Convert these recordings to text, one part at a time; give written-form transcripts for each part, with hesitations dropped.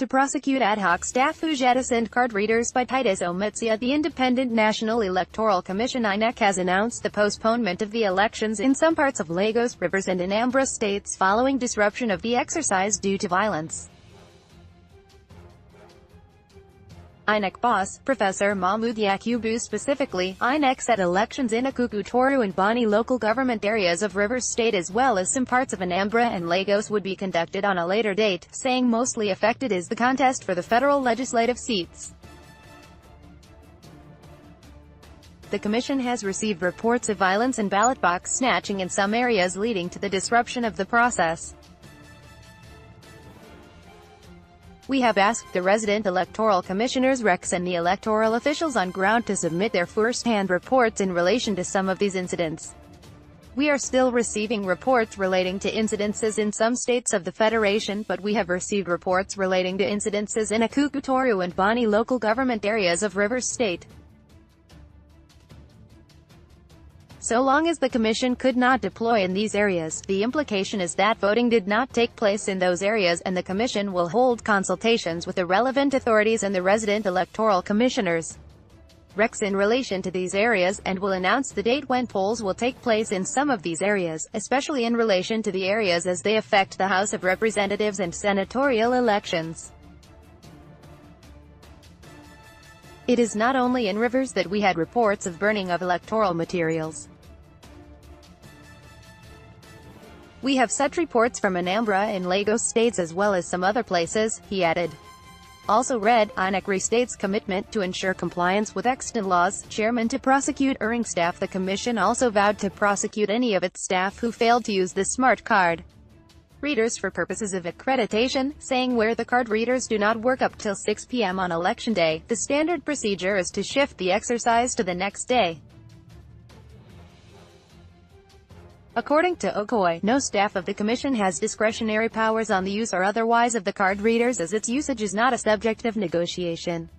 to prosecute ad hoc staff who jettisoned card readers by Titus. Omezia. The Independent National Electoral Commission INEC has announced the postponement of the elections in some parts of Lagos, Rivers and Anambra States following disruption of the exercise due to violence. INEC boss, Professor Mahmood Yak specifically, INEC said elections in Akuku and Bani local government areas of Rivers State as well as some parts of Anambra and Lagos would be conducted on a later date, saying mostly affected is the contest for the federal legislative seats. The Commission has received reports of violence and ballot box snatching in some areas leading to the disruption of the process. We have asked the resident electoral commissioners Rex and the electoral officials on ground to submit their first-hand reports in relation to some of these incidents. We are still receiving reports relating to incidences in some states of the Federation, but we have received reports relating to incidences in Akuku and Bani local government areas of Rivers State. So long as the Commission could not deploy in these areas, the implication is that voting did not take place in those areas, and the Commission will hold consultations with the relevant authorities and the resident electoral commissioners Rex in relation to these areas, and will announce the date when polls will take place in some of these areas, especially in relation to the areas as they affect the House of Representatives and senatorial elections. It is not only in Rivers that we had reports of burning of electoral materials. We have such reports from Anambra and Lagos states as well as some other places, he added. Also read, INEC restates commitment to ensure compliance with extant laws, chairman to prosecute erring staff. The Commission also vowed to prosecute any of its staff who failed to use the smart card readers for purposes of accreditation, saying where the card readers do not work up till 6 p.m. on election day, the standard procedure is to shift the exercise to the next day. According to Okoye, no staff of the Commission has discretionary powers on the use or otherwise of the card readers, as its usage is not a subject of negotiation.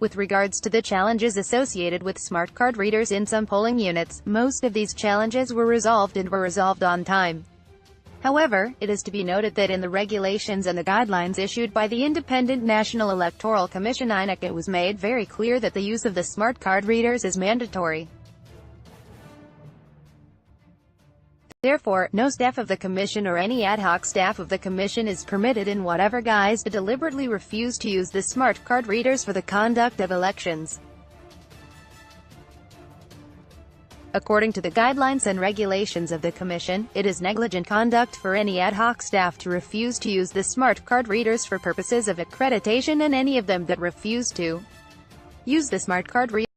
With regards to the challenges associated with smart card readers in some polling units, most of these challenges were resolved on time. However, it is to be noted that in the regulations and the guidelines issued by the Independent National Electoral Commission INEC, it was made very clear that the use of the smart card readers is mandatory. Therefore, no staff of the Commission or any ad hoc staff of the Commission is permitted in whatever guise to deliberately refuse to use the smart card readers for the conduct of elections. According to the guidelines and regulations of the Commission, it is negligent conduct for any ad hoc staff to refuse to use the smart card readers for purposes of accreditation, and any of them that refuse to use the smart card readers